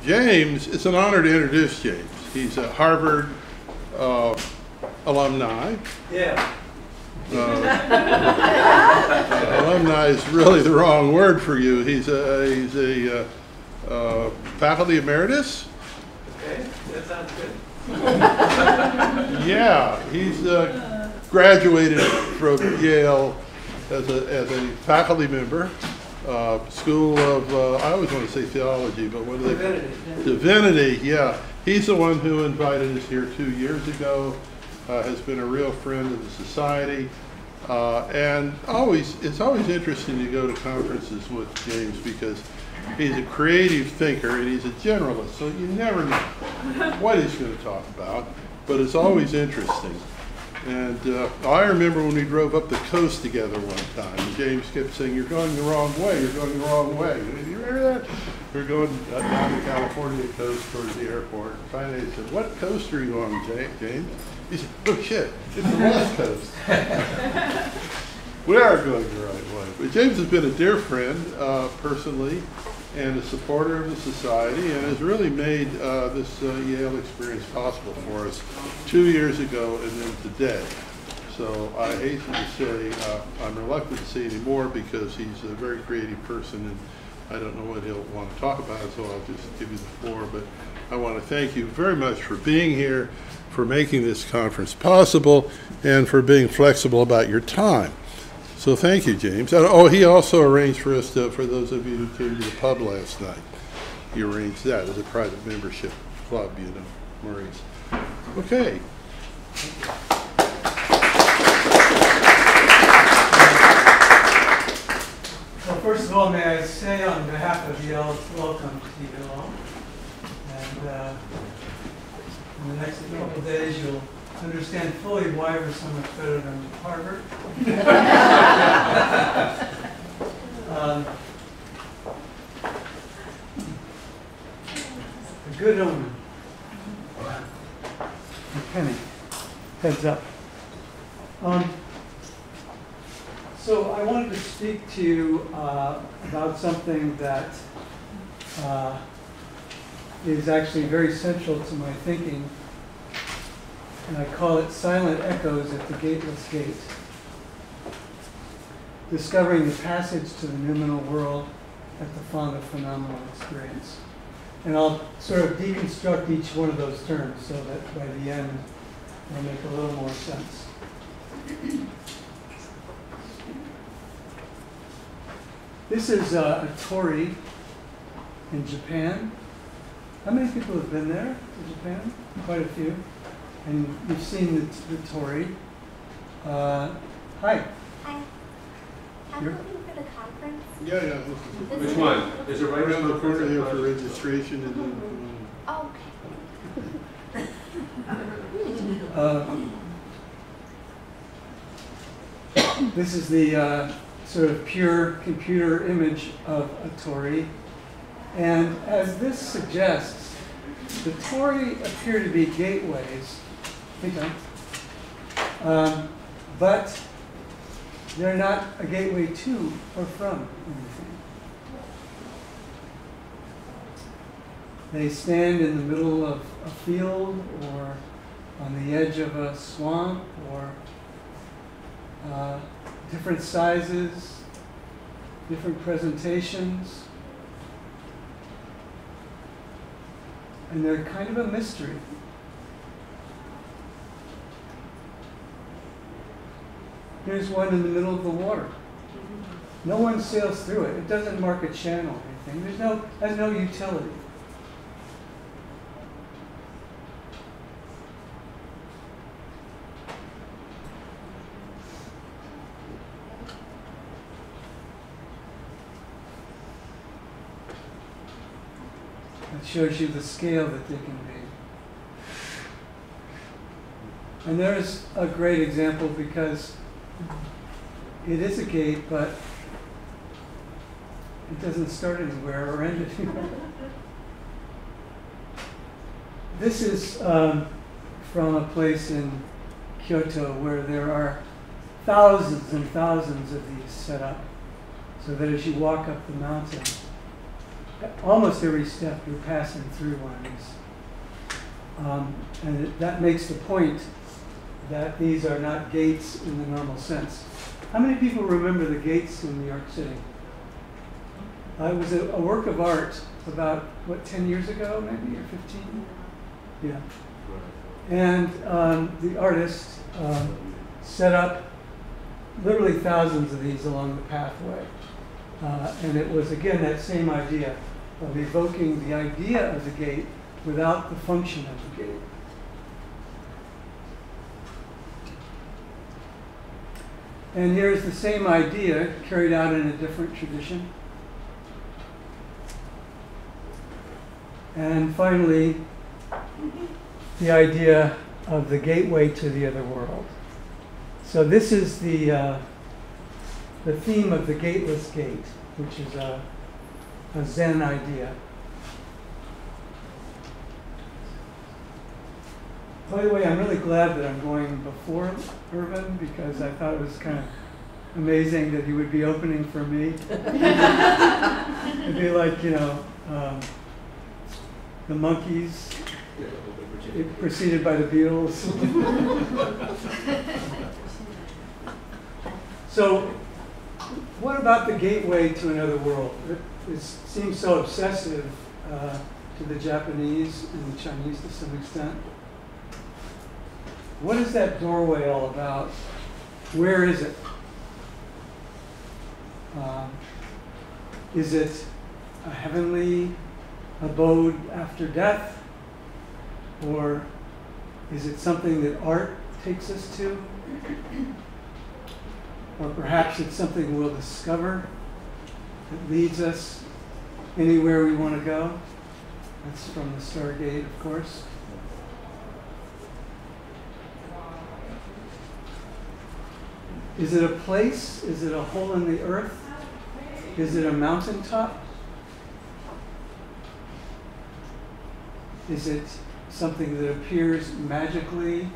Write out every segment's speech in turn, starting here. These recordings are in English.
James, it's an honor to introduce James. He's a Harvard alumni. Yeah. Alumni is really the wrong word for you. He's a faculty emeritus. Okay, that sounds good. Yeah, he's graduated from Yale as a faculty member. School of, I always want to say theology, but what do they? Divinity. Divinity, yeah. He's the one who invited us here 2 years ago, has been a real friend of the society. And it's always interesting to go to conferences with James because he's a creative thinker and he's a generalist, so you never know what he's going to talk about, but it's always interesting. And I remember when we drove up the coast together one time, and James kept saying, "You're going the wrong way, you're going the wrong way." Do you remember that? We were going down the California coast towards the airport. And finally he said, "What coast are you on, James?" He said, "Oh shit, it's the West Coast." We are going the right way. But James has been a dear friend personally and a supporter of the society and has really made this Yale experience possible for us 2 years ago and then today. So I hasten to say I'm reluctant to say any more because he's a very creative person and I don't know what he'll want to talk about, so I'll just give you the floor. But I want to thank you very much for being here, for making this conference possible, and for being flexible about your time. So thank you, James. Oh, he also arranged for us to, for those of you who came to the pub last night, he arranged that as a private membership club, you know, Maurice. Okay. Well, first of all, may I say on behalf of Yale, welcome to Yale. And in the next couple of days, you'll understand fully why we're so much better than Harvard. A good omen. Penny, heads up. So I wanted to speak to you about something that is actually very central to my thinking. And I call it Silent Echoes at the Gateless Gate. Discovering the passage to the noumenal world at the font of phenomenal experience. And I'll sort of deconstruct each one of those terms so that by the end they'll make a little more sense. This is a torii in Japan. How many people have been there to Japan? Quite a few. And you've seen the torii. Hi. Hi. Have you been for the conference? Yeah. Which one? Is it right around the corner here for registration and then. Oh, okay. This is the sort of pure computer image of a torii. And as this suggests, the torii appear to be gateways, but they're not a gateway to or from anything. They stand in the middle of a field or on the edge of a swamp or different sizes, different presentations. And they're kind of a mystery. Here's one in the middle of the water. No one sails through it. It doesn't mark a channel or anything. Has no utility. That shows you the scale that they can be. And there's a great example because it is a gate, but it doesn't start anywhere or end anywhere. This is from a place in Kyoto where there are thousands and thousands of these set up, so that as you walk up the mountain, almost every step you're passing through one of these. That makes the point that these are not gates in the normal sense. How many people remember the gates in New York City? It was a work of art about, 10 years ago maybe, or 15? Yeah. And the artist set up literally thousands of these along the pathway. And it was, again, that same idea of evoking the idea of the gate without the function of the gate. And here's the same idea carried out in a different tradition. And finally, the idea of the gateway to the other world. So this is the theme of the gateless gate, which is a Zen idea. By the way, I'm really glad that I'm going before Irvin, because I thought it was kind of amazing that he would be opening for me. It'd be like, the Monkees, preceded by the Beatles. So, what about the gateway to another world? It seems so obsessive to the Japanese and the Chinese to some extent. What is that doorway all about? Where is it? Is it a heavenly abode after death? Or is it something that art takes us to? Or perhaps it's something we'll discover that leads us anywhere we want to go? That's from the Stargate, of course. Is it a place? Is it a hole in the earth? Is it a mountaintop? Is it something that appears magically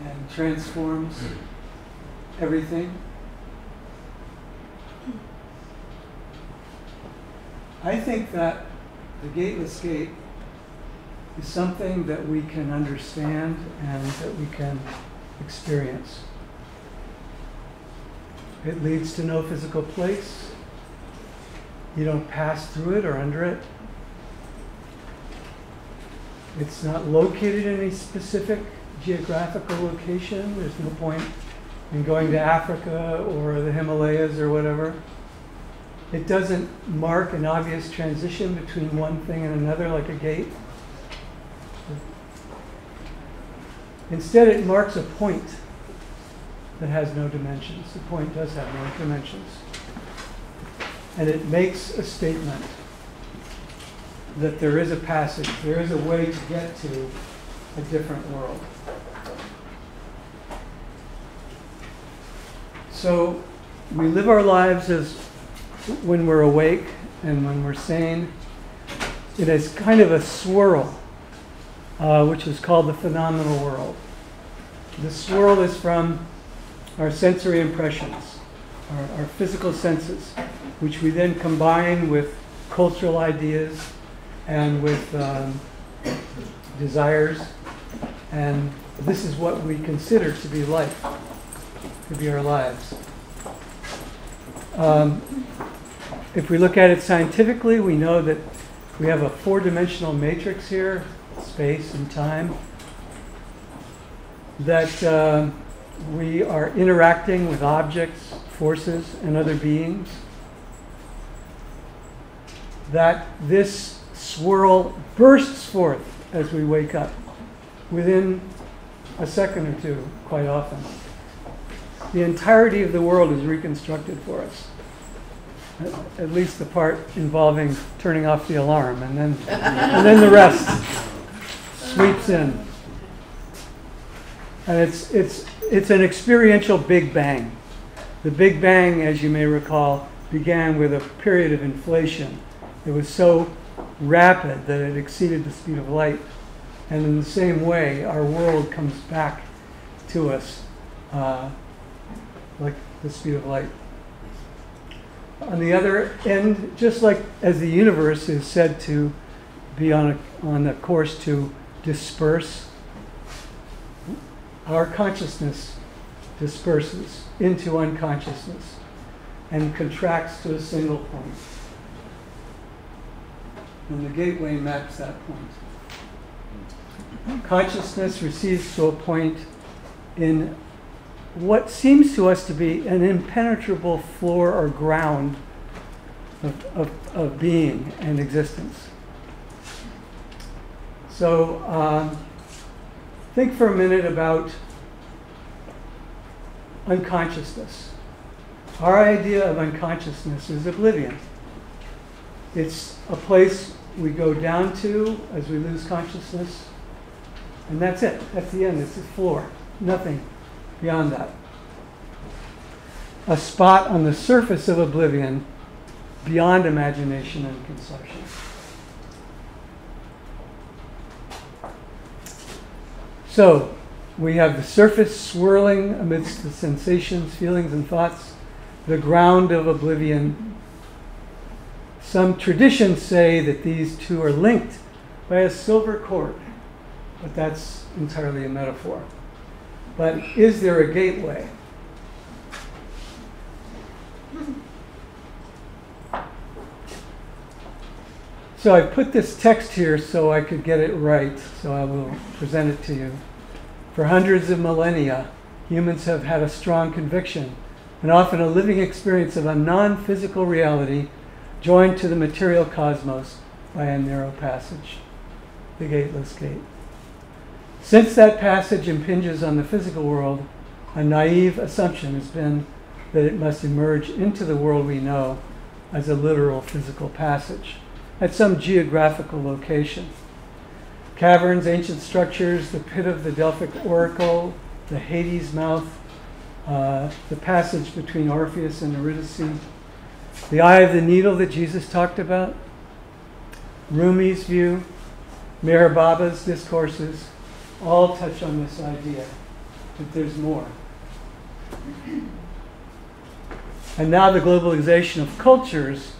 and transforms everything? I think that the gateless gate is something that we can understand and that we can experience. It leads to no physical place. You don't pass through it or under it. It's not located in any specific geographical location. There's no point in going to Africa or the Himalayas or whatever. It doesn't mark an obvious transition between one thing and another like a gate. Instead, it marks a point that has no dimensions. The point does have no dimensions. And it makes a statement that there is a passage, there is a way to get to a different world. So we live our lives as when we're awake and when we're sane. It is kind of a swirl, which is called the phenomenal world. The swirl is from our sensory impressions, our physical senses, which we then combine with cultural ideas and with desires. And this is what we consider to be life, to be our lives. If we look at it scientifically, we know that we have a four-dimensional matrix here, space and time, that we are interacting with objects, forces, and other beings. That this swirl bursts forth as we wake up, within a second or two, quite often. The entirety of the world is reconstructed for us. At least the part involving turning off the alarm, and then the rest sweeps in. And it's an experiential Big Bang. The Big Bang, as you may recall, began with a period of inflation. It was so rapid that it exceeded the speed of light. And in the same way, our world comes back to us like the speed of light. on the other end, just like as the universe is said to be on a course to disperse, our consciousness disperses into unconsciousness and contracts to a single point. And the gateway maps that point. Consciousness receives to a point in what seems to us to be an impenetrable floor or ground of being and existence. So think for a minute about unconsciousness. Our idea of unconsciousness is oblivion. It's a place we go down to as we lose consciousness, and that's it. That's the end. It's the floor. Nothing beyond that. A spot on the surface of oblivion beyond imagination and conception. So, we have the surface swirling amidst the sensations, feelings, and thoughts, the ground of oblivion. Some traditions say that these two are linked by a silver cord, but that's entirely a metaphor. But is there a gateway? So I put this text here so I could get it right, so I will present it to you. For hundreds of millennia, humans have had a strong conviction and often a living experience of a non-physical reality joined to the material cosmos by a narrow passage, the gateless gate. Since that passage impinges on the physical world, a naive assumption has been that it must emerge into the world we know as a literal physical passage at some geographical location. Caverns, ancient structures, the pit of the Delphic oracle, the Hades mouth, the passage between Orpheus and Eurydice, the eye of the needle that Jesus talked about, Rumi's view, Meher Baba's discourses, all touch on this idea that there's more. And now the globalization of cultures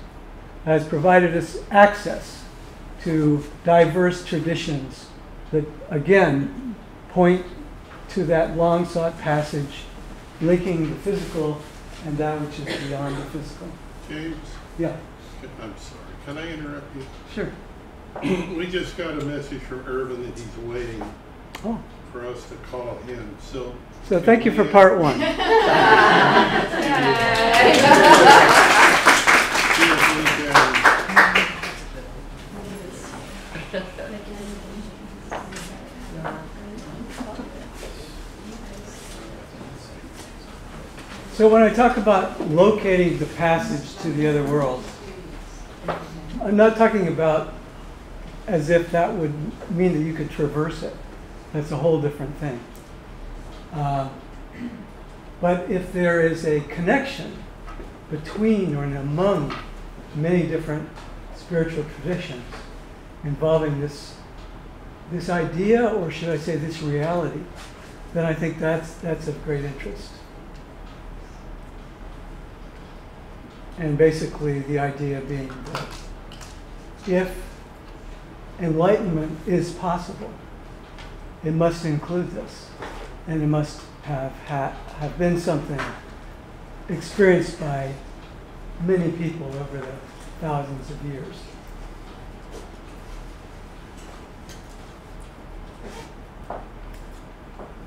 has provided us access to diverse traditions that, again, point to that long-sought passage linking the physical and that which is beyond the physical. James? Yeah. I'm sorry. Can I interrupt you? Sure. We just got a message from Irvin that he's waiting for us to call him. So thank you for part one. So when I talk about locating the passage to the other world, I'm not talking about as if that would mean that you could traverse it. That's a whole different thing. But if there is a connection between or among many different spiritual traditions involving this idea, or should I say this reality, then I think that's of great interest. And basically the idea being that if enlightenment is possible, it must include this, and it must have been something experienced by many people over the thousands of years.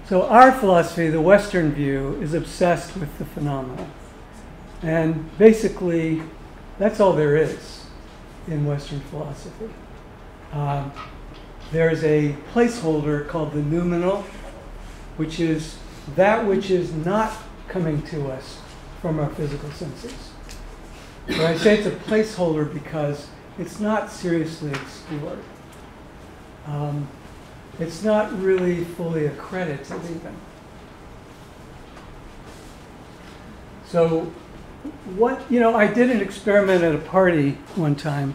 So our philosophy, the Western view, is obsessed with the phenomenal. And basically, that's all there is in Western philosophy. There's a placeholder called the noumenal, which is that which is not coming to us from our physical senses. But I say it's a placeholder because it's not seriously explored. It's not really fully accredited even. So I did an experiment at a party one time,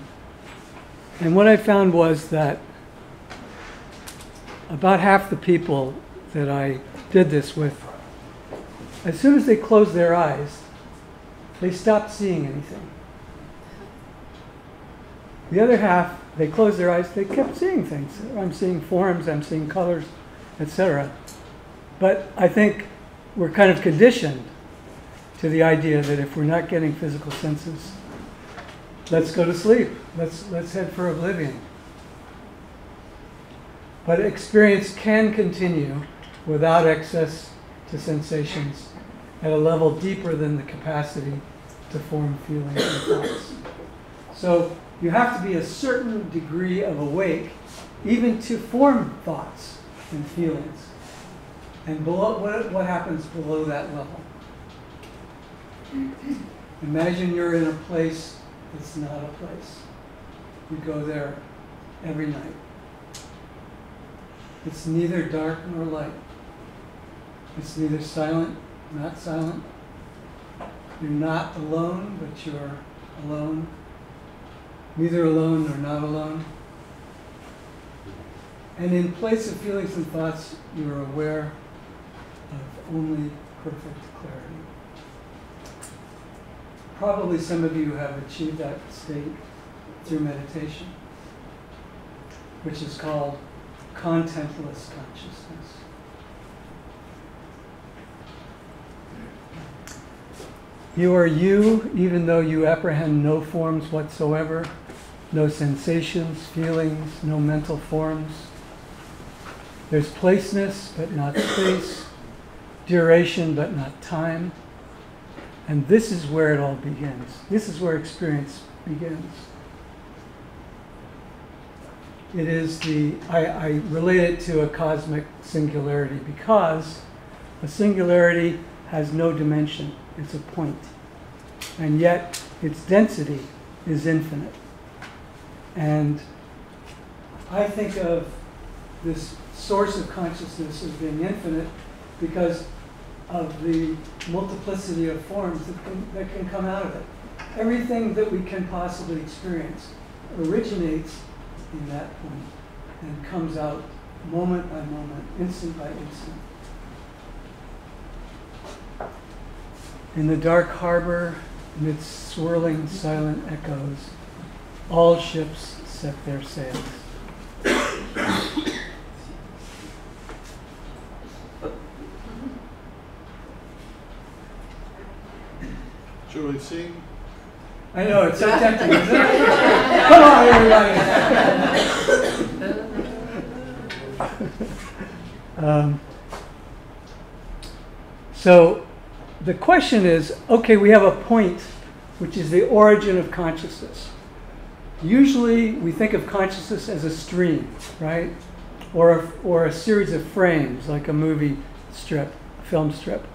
and what I found was that about half the people that I did this with, as soon as they closed their eyes, they stopped seeing anything. The other half, they closed their eyes, they kept seeing things. I'm seeing forms, I'm seeing colors, etc. But I think we're kind of conditioned to the idea that if we're not getting physical senses, let's go to sleep. Let's head for oblivion. But experience can continue without access to sensations at a level deeper than the capacity to form feelings and thoughts. So you have to be a certain degree of awake even to form thoughts and feelings. And below, what happens below that level? Imagine you're in a place that's not a place. You go there every night. It's neither dark nor light. It's neither silent, not silent. You're not alone, but you're alone. Neither alone nor not alone. And in place of feelings and thoughts, you are aware of only perfect clarity. Probably some of you have achieved that state through meditation, which is called contentless consciousness. You are you, even though you apprehend no forms whatsoever, no sensations, feelings, no mental forms. There's placeness, but not space, duration, but not time. And this is where it all begins. This is where experience begins. It is I relate it to a cosmic singularity because a singularity has no dimension. It's a point. And yet its density is infinite. And I think of this source of consciousness as being infinite because of the multiplicity of forms that can come out of it. Everything that we can possibly experience originates in that point and comes out moment by moment, instant by instant. In the dark harbor, amidst swirling silent echoes, all ships set their sails. Should we sing? I know, it's so tempting, isn't it? Come on, everybody. So the question is, okay, we have a point, which is the origin of consciousness. Usually we think of consciousness as a stream, right? Or a series of frames, like a movie strip, a film strip.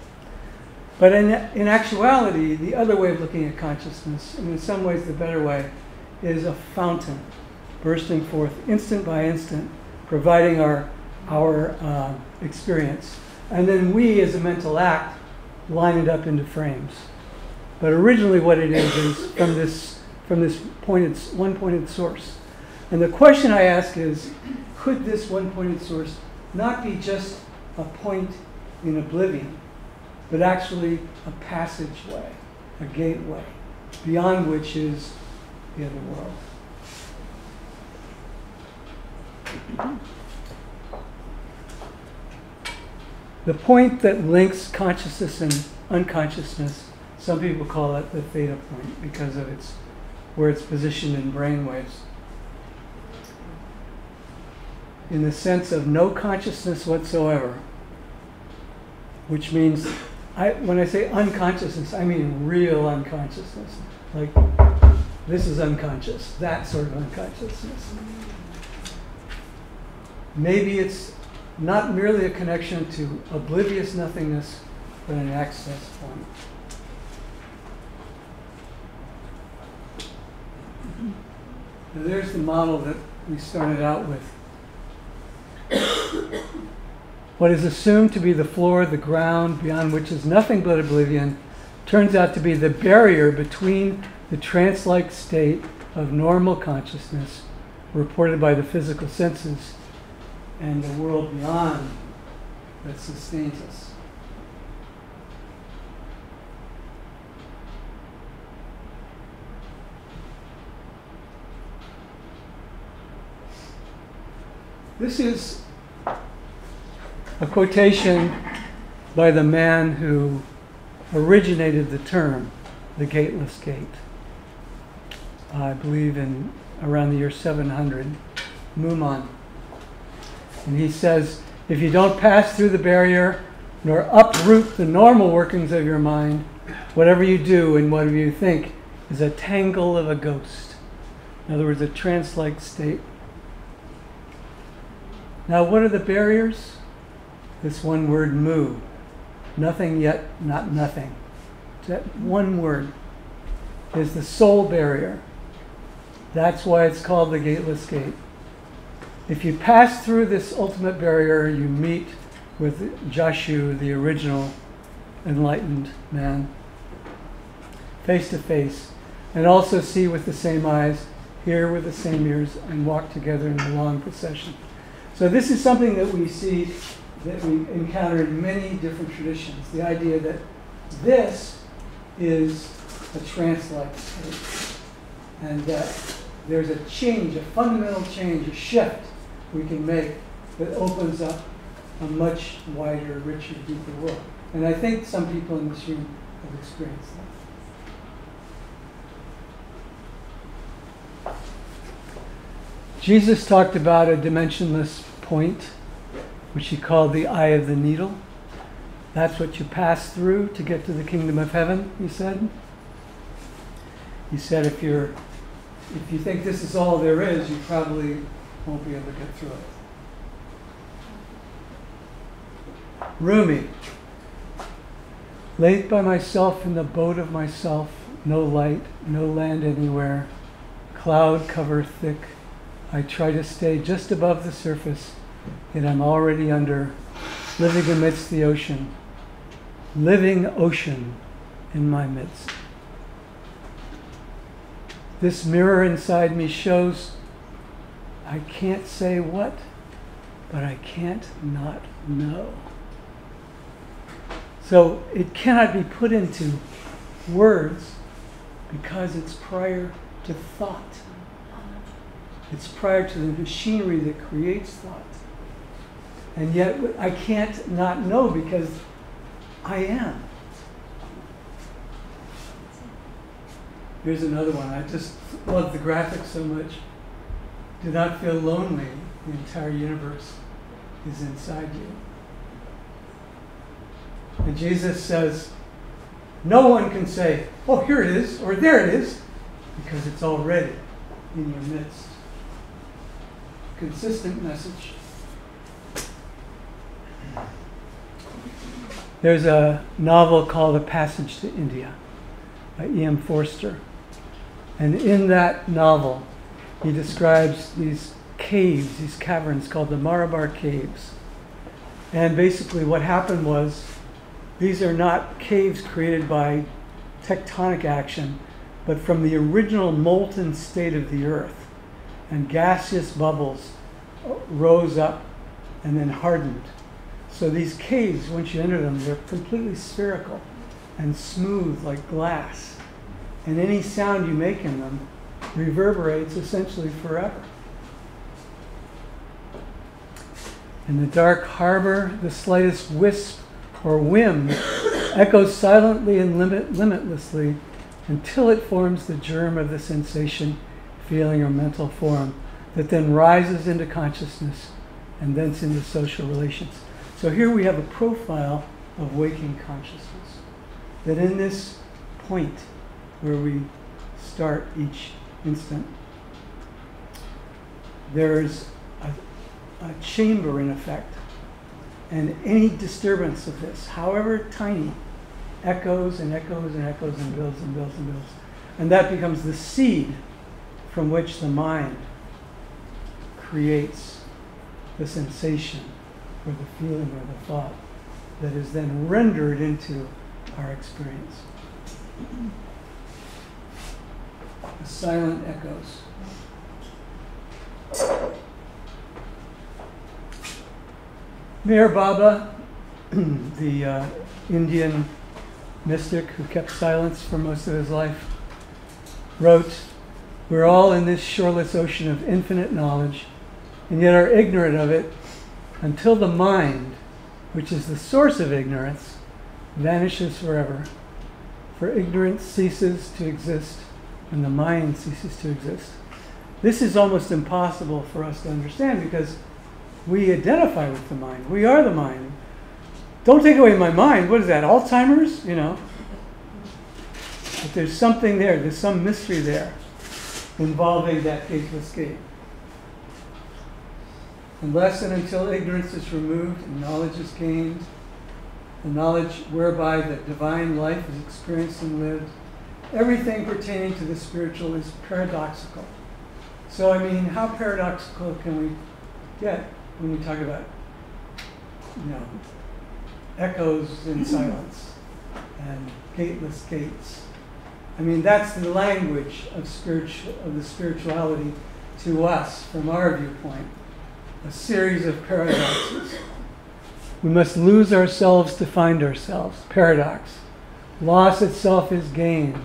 But in actuality, the other way of looking at consciousness, and in some ways the better way, is a fountain bursting forth instant by instant, providing our experience. And then we, as a mental act, line it up into frames. But originally what it is from this one-pointed source. And the question I ask is, could this one-pointed source not be just a point in oblivion, but actually a passageway, a gateway, beyond which is the other world? The point that links consciousness and unconsciousness, some people call it the theta point because of where it's positioned in brainwaves. In the sense of no consciousness whatsoever, which means, when I say unconsciousness, I mean real unconsciousness. Like, this is unconscious, that sort of unconsciousness. Maybe it's not merely a connection to oblivious nothingness, but an access point. Now there's the model that we started out with. What is assumed to be the floor, the ground, beyond which is nothing but oblivion, turns out to be the barrier between the trance-like state of normal consciousness reported by the physical senses and the world beyond that sustains us. This is a quotation by the man who originated the term, the gateless gate. I believe in around the year 700, Muman. And he says, if you don't pass through the barrier nor uproot the normal workings of your mind, whatever you do and whatever you think is a tangle of a ghost. In other words, a trance-like state. Now, what are the barriers? This one word, mu. Nothing yet not nothing. That one word is the soul barrier. That's why it's called the gateless gate. If you pass through this ultimate barrier, you meet with Jashu, the original enlightened man, face to face, and also see with the same eyes, hear with the same ears, and walk together in a long procession. So this is something that we see, that we encounter in many different traditions. The idea that this is a trance-like state, and that there's a change, a fundamental change, a shift we can make that opens up a much wider, richer, deeper world. And I think some people in this room have experienced that. Jesus talked about a dimensionless point, which he called the eye of the needle. That's what you pass through to get to the kingdom of heaven, he said. He said if you think this is all there is, you probably won't be able to get through it. Rumi. Late by myself in the boat of myself, no light, no land anywhere, cloud cover thick. I try to stay just above the surface, yet I'm already under, living amidst the ocean, living ocean in my midst. This mirror inside me shows I can't say what, but I can't not know. So it cannot be put into words because it's prior to thought. It's prior to the machinery that creates thought. And yet I can't not know because I am. Here's another one. I just love the graphics so much. Do not feel lonely. The entire universe is inside you. And Jesus says, no one can say, oh, here it is, or there it is, because it's already in your midst. Consistent message. There's a novel called A Passage to India by E.M. Forster. And in that novel, he describes these caves, these caverns called the Marabar Caves. And basically what happened was, these are not caves created by tectonic action, but from the original molten state of the earth. And gaseous bubbles rose up and then hardened. So these caves, once you enter them, they're completely spherical and smooth like glass. And any sound you make in them reverberates essentially forever. In the dark harbor, the slightest wisp or whim echoes silently and limitlessly until it forms the germ of the sensation, feeling, or mental form that then rises into consciousness and thence into social relations. So here we have a profile of waking consciousness. That in this point where we start each instant, there's a chamber in effect. And any disturbance of this, however tiny, echoes and echoes and echoes and builds and builds and builds. And that becomes the seed from which the mind creates the sensation or the feeling or the thought that is then rendered into our experience. The silent echoes. Meher Baba, the Indian mystic who kept silence for most of his life, wrote, "We're all in this shoreless ocean of infinite knowledge, and yet are ignorant of it until the mind, which is the source of ignorance, vanishes forever. For ignorance ceases to exist when the mind ceases to exist. This is almost impossible for us to understand because we identify with the mind. We are the mind. Don't take away my mind. What is that, Alzheimer's? You know. But there's something there. There's some mystery there involving that gateless gate. Unless and until ignorance is removed and knowledge is gained, the knowledge whereby the divine life is experienced and lived, everything pertaining to the spiritual is paradoxical. So, I mean, how paradoxical can we get when we talk about, you know, echoes in silence and gateless gates? I mean, that's the language of the spirituality to us from our viewpoint. A series of paradoxes. We must lose ourselves to find ourselves. Paradox. Loss itself is gain.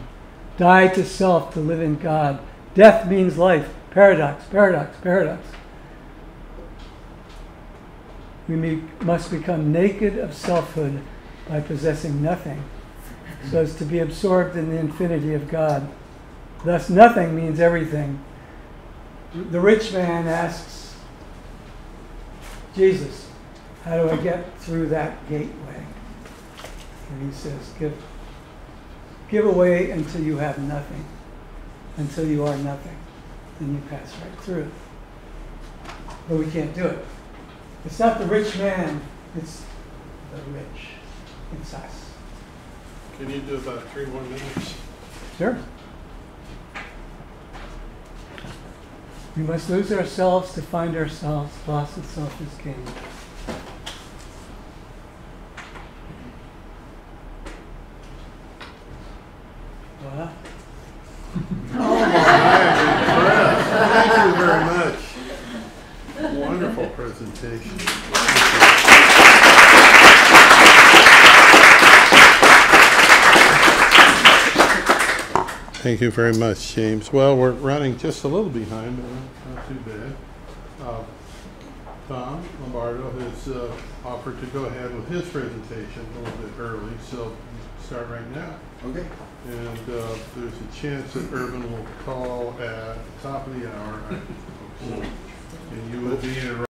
Die to self to live in God. Death means life. Paradox, paradox, paradox. We must become naked of selfhood by possessing nothing, so as to be absorbed in the infinity of God. Thus, nothing means everything. The rich man asks Jesus, how do I get through that gateway? And he says, give away until you have nothing, until you are nothing. Then you pass right through. But we can't do it. It's not the rich man, it's the rich. It's us. Can you do about 3 more minutes? Sure. We must lose ourselves to find ourselves. Loss itself is gain. What? Thank you very much. Wonderful presentation. Thank you very much, James. Well, we're running just a little behind, but not too bad. Tom Lombardo has offered to go ahead with his presentation a little bit early, so start right now. Okay. And there's a chance that Urban will call at the top of the hour. And you will be in a